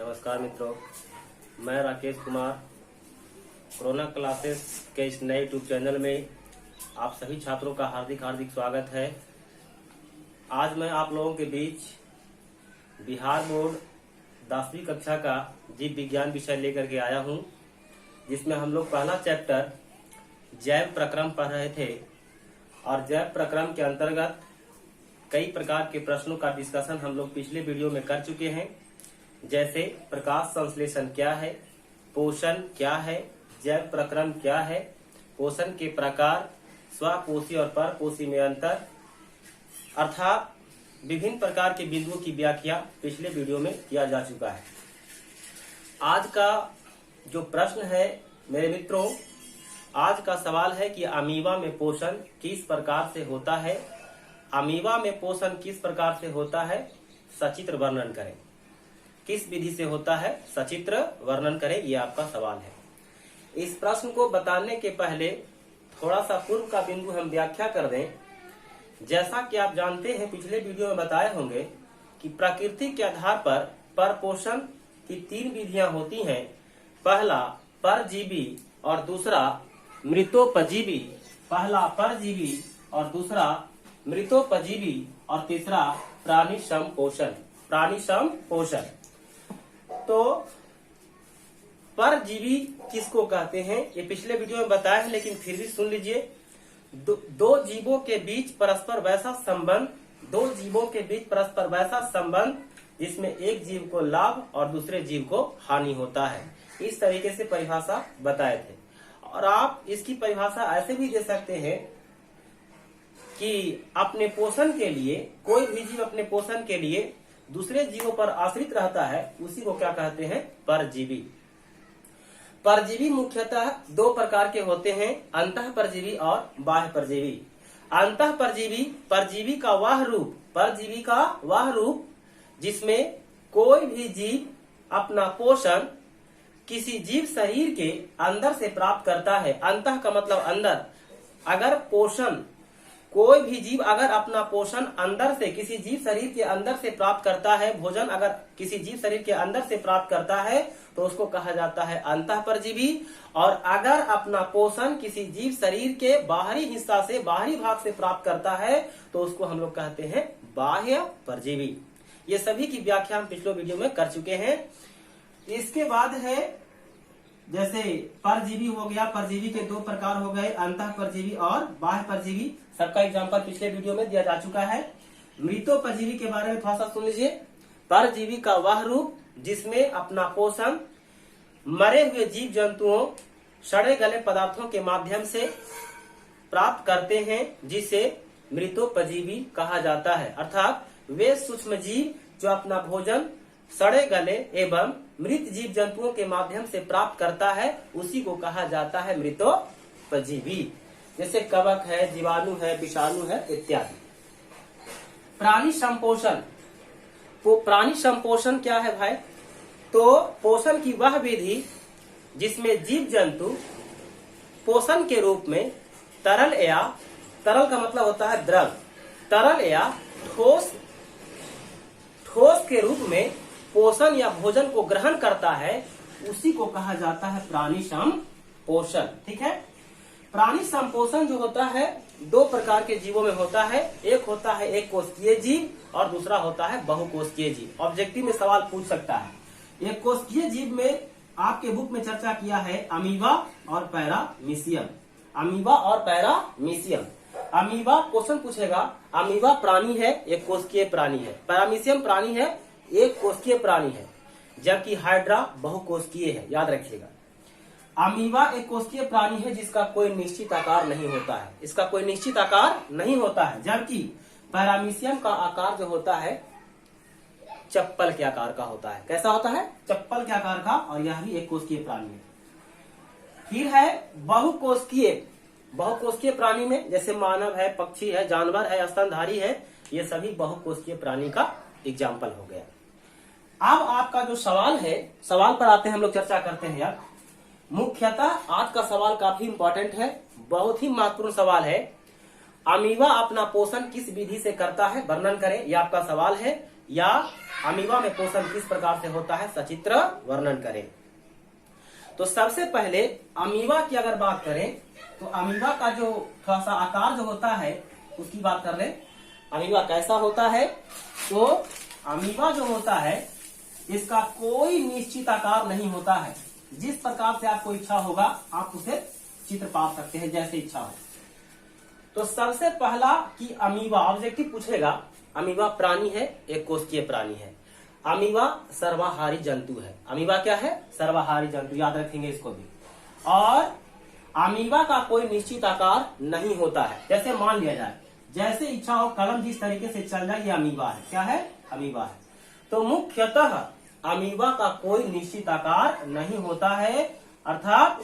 नमस्कार मित्रों, मैं राकेश कुमार कोरोना क्लासेस के इस नए यूट्यूब चैनल में आप सभी छात्रों का हार्दिक स्वागत है। आज मैं आप लोगों के बीच बिहार बोर्ड 10वीं कक्षा का जीव विज्ञान विषय लेकर के आया हूं, जिसमें हम लोग पहला चैप्टर जैव प्रक्रम पढ़ रहे थे और जैव प्रक्रम के अंतर्गत कई प्रकार के प्रश्नों का डिस्कशन हम लोग पिछले वीडियो में कर चुके हैं, जैसे प्रकाश संश्लेषण क्या है, पोषण क्या है, जैव प्रक्रम क्या है, पोषण के प्रकार, स्वकोशी और परकोशी में अंतर, अर्थात विभिन्न प्रकार के बिंदुओं की व्याख्या पिछले वीडियो में किया जा चुका है। आज का जो प्रश्न है मेरे मित्रों, आज का सवाल है कि अमीबा में पोषण किस प्रकार से होता है। अमीबा में पोषण किस प्रकार से होता है, सचित्र वर्णन करें। किस विधि से होता है, सचित्र वर्णन करें, ये आपका सवाल है। इस प्रश्न को बताने के पहले थोड़ा सा पूर्व का बिंदु हम व्याख्या कर दें। जैसा कि आप जानते हैं, पिछले वीडियो में बताए होंगे कि प्रकृति के आधार पर परपोषण की 3 विधियां होती हैं। पहला परजीवी और दूसरा मृतोपजीवी। पहला परजीवी और दूसरा मृतोपजीवी और तीसरा प्राणी संपोषण। प्राणी संपोषण। तो परजीवी किसको कहते हैं, ये पिछले वीडियो में बताया है, लेकिन फिर भी सुन लीजिए। दो जीवों के बीच परस्पर वैसा संबंध, दो जीवों के बीच परस्पर वैसा संबंध जिसमें एक जीव को लाभ और दूसरे जीव को हानि होता है। इस तरीके से परिभाषा बताए थे। और आप इसकी परिभाषा ऐसे भी दे सकते हैं कि अपने पोषण के लिए, कोई भी जीव अपने पोषण के लिए दूसरे जीवों पर आश्रित रहता है, उसी को क्या कहते हैं, परजीवी। परजीवी मुख्यतः 2 प्रकार के होते हैं, अंतः परजीवी और बाह्य परजीवी। अंतः परजीवी, परजीवी का वह रूप, परजीवी का वह रूप जिसमें कोई भी जीव अपना पोषण किसी जीव शरीर के अंदर से प्राप्त करता है। अंतः का मतलब अंदर। अगर पोषण, कोई भी जीव अगर अपना पोषण अंदर से, किसी जीव शरीर के अंदर से प्राप्त करता है, भोजन अगर किसी जीव शरीर के अंदर से प्राप्त करता है, तो उसको कहा जाता है अंतः परजीवी। और अगर अपना पोषण किसी जीव शरीर के बाहरी हिस्सा से, बाहरी भाग से प्राप्त करता है, तो उसको हम लोग कहते हैं बाह्य परजीवी। ये सभी की व्याख्या हम पिछले वीडियो में कर चुके हैं। इसके बाद है, जैसे परजीवी हो गया, परजीवी के 2 प्रकार हो गए, अंतः परजीवी और बाह्य परजीवी। सबका एग्जाम्पल पिछले वीडियो में दिया जा चुका है। मृतोपजीवी के बारे में थोड़ा सा सुन लीजिए। परजीवी का वह रूप जिसमें अपना पोषण मरे हुए जीव जंतुओं, सड़े गले पदार्थों के माध्यम से प्राप्त करते हैं, जिसे मृतोपजीवी कहा जाता है। अर्थात वे सूक्ष्म जीव जो अपना भोजन सड़े गले एवं मृत जीव जंतुओं के माध्यम से प्राप्त करता है, उसी को कहा जाता है मृतोपजीवी। जैसे कवक है, जीवाणु है, विषाणु है इत्यादि। प्राणी संपोषण। तो प्राणी संपोषण क्या है भाई? तो पोषण की वह विधि जिसमें जीव जंतु पोषण के रूप में तरल या, तरल का मतलब होता है द्रव, तरल या ठोस के रूप में पोषण या भोजन को ग्रहण करता है, उसी को कहा जाता है प्राणी संपोषण। ठीक है। प्राणी संपोषण जो होता है 2 प्रकार के जीवों में होता है। एक होता है एक कोशिकीय जीव और दूसरा होता है बहुकोशिकीय जीव। ऑब्जेक्टिव में सवाल पूछ सकता है। एक कोशिकीय जीव में आपके बुक में चर्चा किया है अमीबा और पैरामीशियम। अमीबा और पैरामीशियम। अमीबा क्वेश्चन पूछेगा, अमीबा प्राणी है, एक कोशिकीय प्राणी है। पैरामीशियम प्राणी है, एक कोशिकीय प्राणी है, जबकि हाइड्रा बहुकोशिकीय है। याद रखिएगा, अमीबा एक कोशिकीय प्राणी है जिसका कोई निश्चित आकार नहीं होता है, इसका कोई निश्चित आकार नहीं होता है, जबकि पैरामीशियम का आकार जो होता है चप्पल के आकार का होता है। कैसा होता है? चप्पल के आकार का। और यह भी एक कोशिकीय प्राणी है। फिर है बहुकोशिकीय। बहुकोशिकीय प्राणी में जैसे मानव है, पक्षी है, जानवर है, स्तनधारी है, ये सभी बहुकोशिकीय प्राणी का एग्जाम्पल हो गया। अब आपका जो सवाल है, सवाल पर आते हैं, हम लोग चर्चा करते हैं यार। मुख्यतः आज का सवाल काफी इंपॉर्टेंट है, बहुत ही महत्वपूर्ण सवाल है। अमीबा अपना पोषण किस विधि से करता है, वर्णन करें, यह आपका सवाल है। या अमीबा में पोषण किस प्रकार से होता है सचित्र वर्णन करें। तो सबसे पहले अमीबा की अगर बात करें तो अमीबा का जो थोड़ा सा आकार जो होता है उसकी बात कर ले। अमीबा कैसा होता है? तो अमीबा जो होता है इसका कोई निश्चित आकार नहीं होता है। जिस प्रकार से आपको इच्छा होगा आप उसे चित्र पा सकते हैं जैसे इच्छा हो। तो सबसे पहला कि अमीबा ऑब्जेक्टिव पूछेगा। अमीबा प्राणी है, एक कोशिकीय प्राणी है। अमीबा सर्वाहारी जंतु है। अमीबा क्या है? सर्वाहारी जंतु, याद रखेंगे इसको भी। और अमीबा का कोई निश्चित आकार नहीं होता है। जैसे मान लिया जाए जैसे इच्छा हो कलम जिस तरीके से चल जाए ये अमीबा है। क्या है? अमीबा है। तो मुख्यतः अमीबा का कोई निश्चित आकार नहीं होता है, अर्थात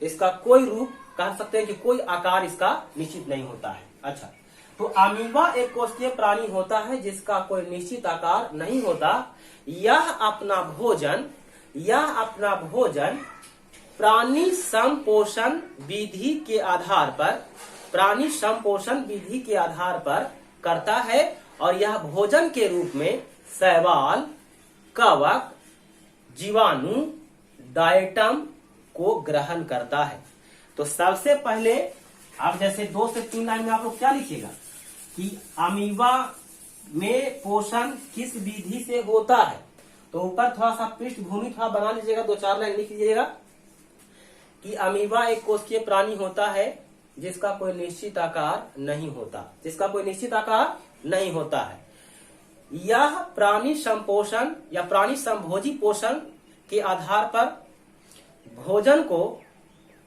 इसका कोई रूप कह सकते हैं कि कोई आकार इसका निश्चित नहीं होता है। अच्छा, तो अमीबा एक कोशिकीय प्राणी होता है जिसका कोई निश्चित आकार नहीं होता। यह अपना भोजन प्राणी संपोषण विधि के आधार पर करता है और यह भोजन के रूप में शैवाल, कवक, जीवाणु, डायटम को ग्रहण करता है। तो सबसे पहले आप जैसे 2 से 3 लाइन में आप लोग क्या लिखिएगा कि अमीबा में पोषण किस विधि से होता है। तो ऊपर थोड़ा सा पृष्ठभूमि थोड़ा बना लीजिएगा, 2-4 लाइन लिख लीजिएगा कि अमीबा एक कोशिकीय प्राणी होता है जिसका कोई निश्चित आकार नहीं होता है। यह प्राणी संपोषण या प्राणी संभोजी पोषण के आधार पर भोजन को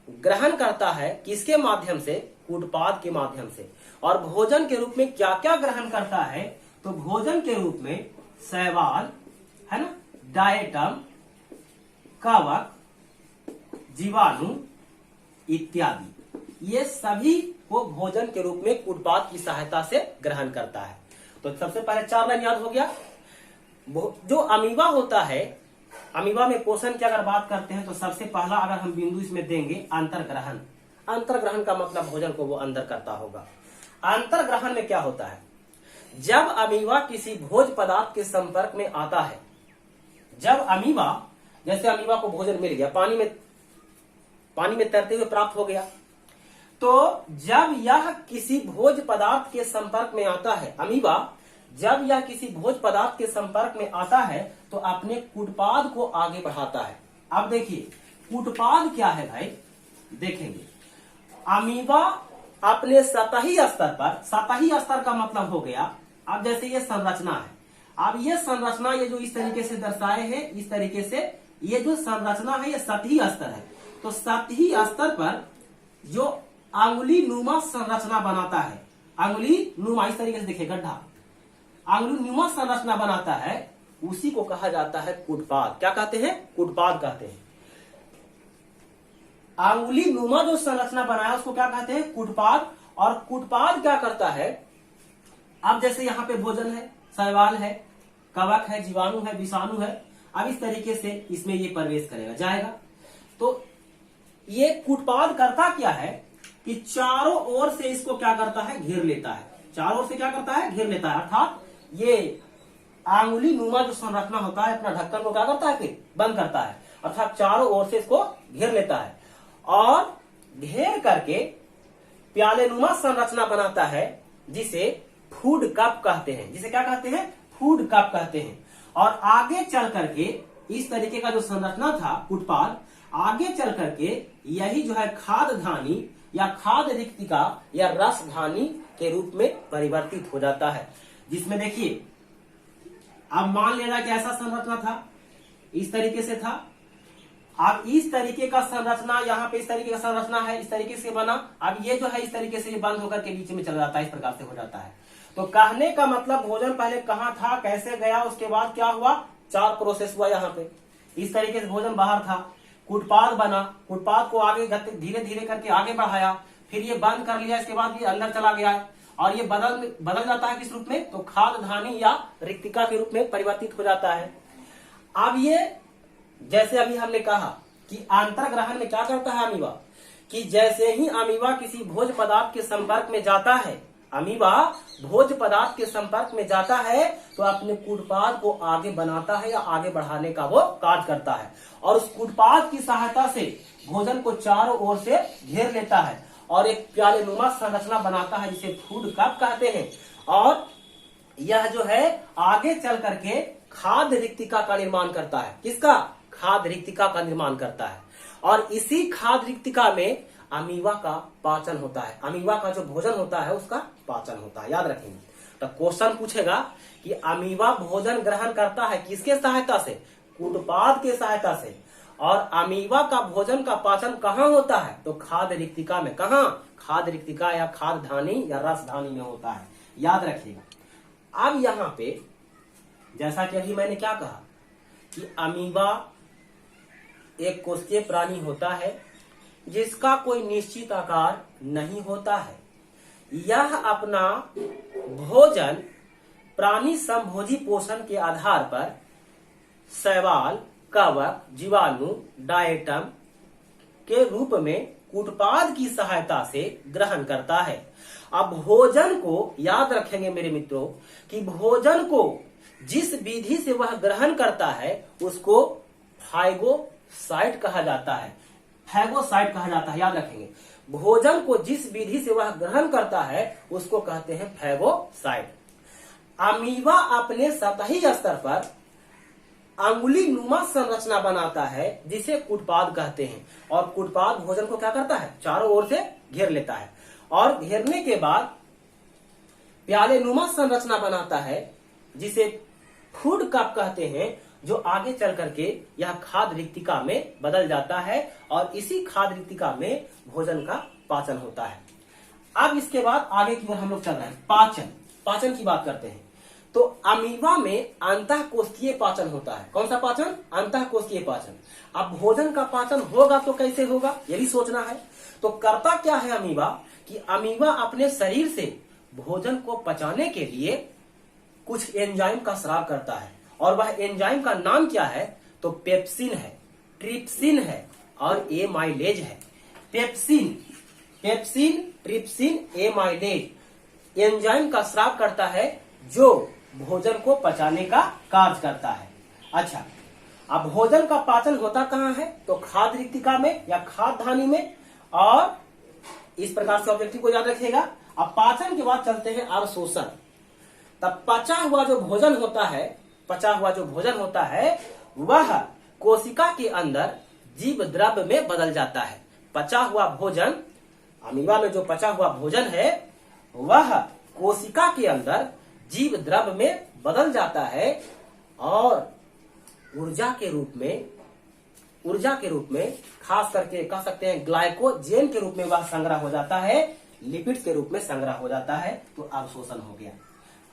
ग्रहण करता है। किसके माध्यम से? कूटपाद के माध्यम से। और भोजन के रूप में क्या क्या ग्रहण करता है? तो भोजन के रूप में शैवाल है ना, डायटम, कवक, जीवाणु इत्यादि, ये सभी को भोजन के रूप में कूटपाद की सहायता से ग्रहण करता है। तो सबसे पहले 4 लाइन याद हो गया। जो अमीबा होता है, अमीबा में पोषण की अगर बात करते हैं तो सबसे पहला अगर हम बिंदु इसमें देंगे अंतर्ग्रहण। अंतर्ग्रहण का मतलब भोजन को वो अंदर करता होगा। अंतर्ग्रहण में क्या होता है? जब अमीबा किसी भोज्य पदार्थ के संपर्क में आता है, जब अमीबा जैसे अमीबा को भोजन मिल गया, पानी में तैरते हुए प्राप्त हो गया, तो जब यह किसी भोज्य पदार्थ के संपर्क में आता है, अमीबा जब यह किसी भोज्य पदार्थ के संपर्क में आता है तो अपने कूटपाद को आगे बढ़ाता है। अब देखिए कूटपाद क्या है भाई, देखेंगे। अमीबा अपने सतही स्तर का मतलब हो गया, अब जैसे ये संरचना है, अब ये संरचना ये जो इस तरीके से दर्शाए है, इस तरीके से ये जो संरचना है ये सतही स्तर है। तो सतही स्तर पर जो अंगुली नुमा संरचना बनाता है, अंगुली नुमा इस तरीके से देखिए गड्ढा, अंगुली नुमा संरचना बनाता है, उसी को कहा जाता है कूटपाद। क्या कहते हैं? कूटपाद कहते हैं। अंगुली नुमा जो संरचना बनाया उसको क्या कहते हैं? कूटपाद। और कूटपाद क्या करता है? अब जैसे यहाँ पे भोजन है, शैवाल है, कवक है, जीवाणु है, विषाणु है, अब इस तरीके से इसमें ये प्रवेश करेगा, जाएगा। तो ये कूटपाद करता क्या है कि चारों ओर से इसको क्या करता है? घेर लेता है। चारों ओर से क्या करता है? घेर लेता है। अर्थात ये आंगुली नुमा जो संरचना होता है अपना ढक्कन को क्या करता है? फिर बंद करता है, अर्थात चारों ओर से इसको घेर लेता है और घेर करके प्याले नुमा संरचना बनाता है जिसे फूड कप कहते हैं। जिसे क्या कहते हैं? फूड कप कहते हैं। और आगे चल करके इस तरीके का जो संरचना था कूटपाद, आगे चल करके यही जो है खाद्यधानी या खाद्य रिक्तिका या रसधानी के रूप में परिवर्तित हो जाता है। जिसमें देखिए अब मान लेना कि ऐसा संरचना था, इस तरीके से था, अब इस तरीके का संरचना यहाँ पे इस तरीके का संरचना है, इस तरीके से बना, अब ये जो है इस तरीके से ये बंद होकर के बीच में चला जाता है, इस प्रकार से हो जाता है। तो कहने का मतलब भोजन पहले कहाँ था, कैसे गया, उसके बाद क्या हुआ, 4 प्रोसेस हुआ यहाँ पे। इस तरीके से भोजन बाहर था, कूटपाद बना, कूटपाद को आगे धीरे धीरे करके आगे बढ़ाया, फिर ये बंद कर लिया, इसके बाद ये अंदर चला गया और ये बदल जाता है किस रूप में? तो खाद्यधानी या रिक्तिका के रूप में परिवर्तित हो जाता है। अब ये जैसे अभी हमने कहा कि अंतर्ग्रहण में क्या करता है अमीबा, कि जैसे ही अमीबा किसी भोज्य पदार्थ के संपर्क में जाता है, अमीबा भोज पदार्थ के संपर्क में जाता है तो अपने कूटपाद को आगे बनाता है या आगे बढ़ाने का वो कार्य करता है और उस कूटपाद की सहायता से भोजन को चारों ओर से घेर लेता है और एक प्याले नुमा संरचना बनाता है जिसे फूड कप कहते हैं। और यह जो है आगे चल करके खाद्य रिक्तिका का निर्माण करता है। किसका? खाद्य रिक्तिका का निर्माण करता है और इसी खाद्य रिक्तिका में अमीबा का पाचन होता है। अमीबा का जो भोजन होता है उसका पाचन होता है, याद रखेंगे। तो क्वेश्चन पूछेगा कि अमीबा भोजन ग्रहण करता है किसके सहायता से? कूटपाद के सहायता से। और अमीबा का भोजन का पाचन कहाँ होता है? तो खाद्य रिक्तिका में। कहाँ? खाद्य रिक्तिका या खाद्य धानी या रसधानी में होता है, याद रखिएगा। अब यहाँ पे जैसा कि अभी मैंने क्या कहा कि अमीबा एक कोशिकीय प्राणी होता है जिसका कोई निश्चित आकार नहीं होता है। यह अपना भोजन प्राणी संभोजी पोषण के आधार पर शैवाल, कवक, जीवाणु, डायटम के रूप में कूटपाद की सहायता से ग्रहण करता है। अब भोजन को याद रखेंगे मेरे मित्रों कि भोजन को जिस विधि से वह ग्रहण करता है उसको फाइगोसाइट कहा जाता है। फैगोसाइट कहा जाता है, याद रखेंगे। भोजन को जिस विधि से वह ग्रहण करता है उसको कहते हैं फैगोसाइट। अमीबा अपने सतही स्तर पर अंगुली नुमा संरचना बनाता है जिसे कूटपाद कहते हैं और कूटपाद भोजन को क्या करता है? चारों ओर से घेर लेता है और घेरने के बाद प्याले नुमा संरचना बनाता है जिसे फूड कप कहते हैं, जो आगे चल करके यह खाद्य रिक्तिका में बदल जाता है और इसी खाद्य रिक्तिका में भोजन का पाचन होता है। अब इसके बाद आगे की ओर हम लोग चल रहे हैं। पाचन की बात करते हैं। तो अमीबा में अंतःकोशिकीय पाचन होता है। कौन सा पाचन? अंतःकोशिकीय पाचन। अब भोजन का पाचन होगा तो कैसे होगा, ये भी सोचना है। तो करता क्या है अमीबा कि अमीबा अपने शरीर से भोजन को पचाने के लिए कुछ एंजाइम का स्राव करता है और वह एंजाइम का नाम क्या है? तो पेप्सिन है, ट्रिप्सिन है और एमाइलेज है। पेप्सिन, ट्रिप्सिन, एमाइलेज एंजाइम का स्राव करता है जो भोजन को पचाने का कार्य करता है। अच्छा, अब भोजन का पाचन होता कहाँ है? तो खाद्य रिक्तिका में या खाद्य धानी में। और इस प्रकार से ऑब्जेक्टिव को याद रखिएगा। अब पाचन के बाद चलते हैं अवशोषण। तब पचा हुआ जो भोजन होता है वह कोशिका के अंदर जीव द्रव्य में बदल जाता है। पचा हुआ भोजन, अमीबा में जो पचा हुआ भोजन है वह कोशिका के अंदर जीव द्रव्य में बदल जाता है और ऊर्जा के रूप में खास करके कह सकते हैं ग्लाइकोजेन के रूप में वह संग्रह हो जाता है, लिपिड्स के रूप में संग्रह हो जाता है। तो अवशोषण हो गया।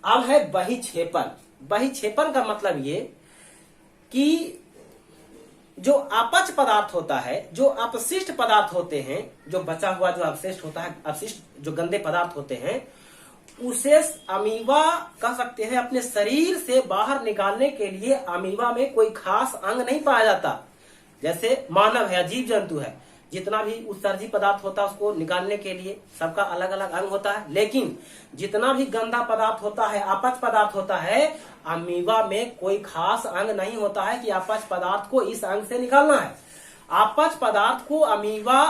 अब है बहिक्षेपण। बहिक्षेपण का मतलब ये कि जो अपच पदार्थ होता है, जो अपशिष्ट पदार्थ होते हैं, जो बचा हुआ जो अवशिष्ट होता है, अपशिष्ट जो गंदे पदार्थ होते हैं, उसे अमीबा कह सकते हैं अपने शरीर से बाहर निकालने के लिए अमीबा में कोई खास अंग नहीं पाया जाता। जैसे मानव है, जीव जंतु है, जितना भी उत्सर्जी पदार्थ होता है उसको निकालने के लिए सबका अलग अलग अंग होता है। लेकिन जितना भी गंदा पदार्थ होता है, अपच पदार्थ होता है, अमीबा में कोई खास अंग नहीं होता है कि अपच पदार्थ को इस अंग से निकालना है। अपच पदार्थ को अमीबा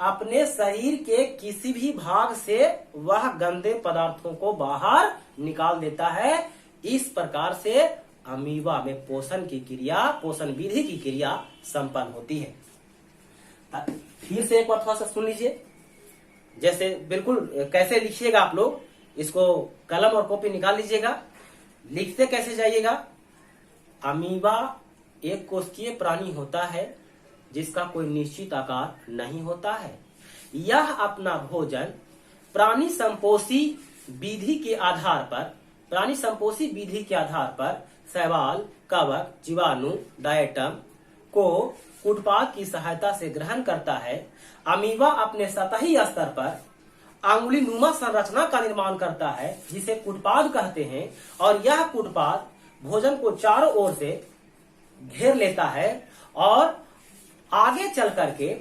अपने शरीर के किसी भी भाग से वह गंदे पदार्थों को बाहर निकाल देता है। इस प्रकार से अमीबा में पोषण विधि की क्रिया संपन्न होती है। फिर से एक बार थोड़ा सा सुन लीजिए। जैसे बिल्कुल कैसे लिखिएगा आप लोग, इसको कलम और कॉपी निकाल लीजिएगा। लिखते कैसे जाइएगा? अमीबा एक कोशिकीय प्राणी होता है जिसका कोई निश्चित आकार नहीं होता है। यह अपना भोजन प्राणी संपोषी विधि के आधार पर शैवाल, कवक, जीवाणु, डायटम को कूटपाद की सहायता से ग्रहण करता है। अमीबा अपने सतही स्तर पर अंगुली नुमा संरचना का निर्माण करता है जिसे कूटपाद कहते हैं और यह कूटपाद भोजन को चारों ओर से घेर लेता है और आगे चल करके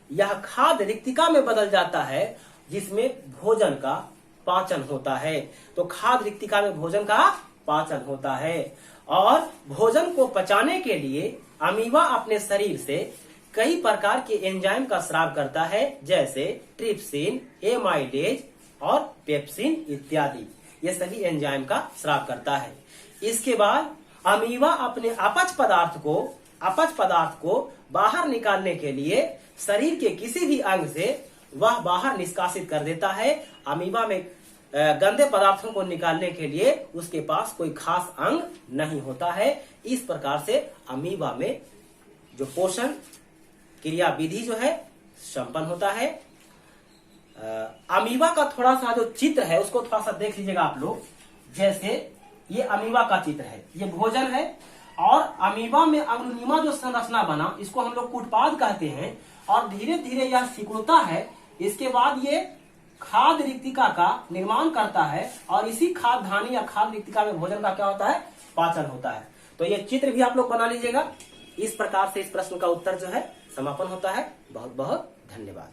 यह खाद्य रिक्तिका में बदल जाता है जिसमें भोजन का पाचन होता है। तो खाद्य रिक्तिका में भोजन का पाचन होता है। और भोजन को पचाने के लिए अमीबा अपने शरीर से कई प्रकार के एंजाइम का स्राव करता है, जैसे ट्रिप्सिन, एमाइलेज और पेप्सिन इत्यादि। ये सभी एंजाइम का स्राव करता है। इसके बाद अमीबा अपने अपच पदार्थ को बाहर निकालने के लिए शरीर के किसी भी अंग से वह बाहर निष्कासित कर देता है। अमीबा में गंदे पदार्थों को निकालने के लिए उसके पास कोई खास अंग नहीं होता है। इस प्रकार से अमीबा में जो पोषण क्रिया विधि जो है संपन्न होता है। अमीबा का थोड़ा सा जो चित्र है उसको थोड़ा सा देख लीजिएगा आप लोग। जैसे ये अमीबा का चित्र है, ये भोजन है और अमीबा में अग्रनीमा जो संरचना बना इसको हम लोग कूटपाद कहते हैं और धीरे धीरे यह सिकुड़ता है। इसके बाद ये खाद्य रिक्तिका का निर्माण करता है और इसी खाद्य धानी या खाद्य रिक्तिका में भोजन का क्या होता है, पाचन होता है। तो ये चित्र भी आप लोग बना लीजिएगा। इस प्रकार से इस प्रश्न का उत्तर जो है समापन होता है। बहुत बहुत धन्यवाद।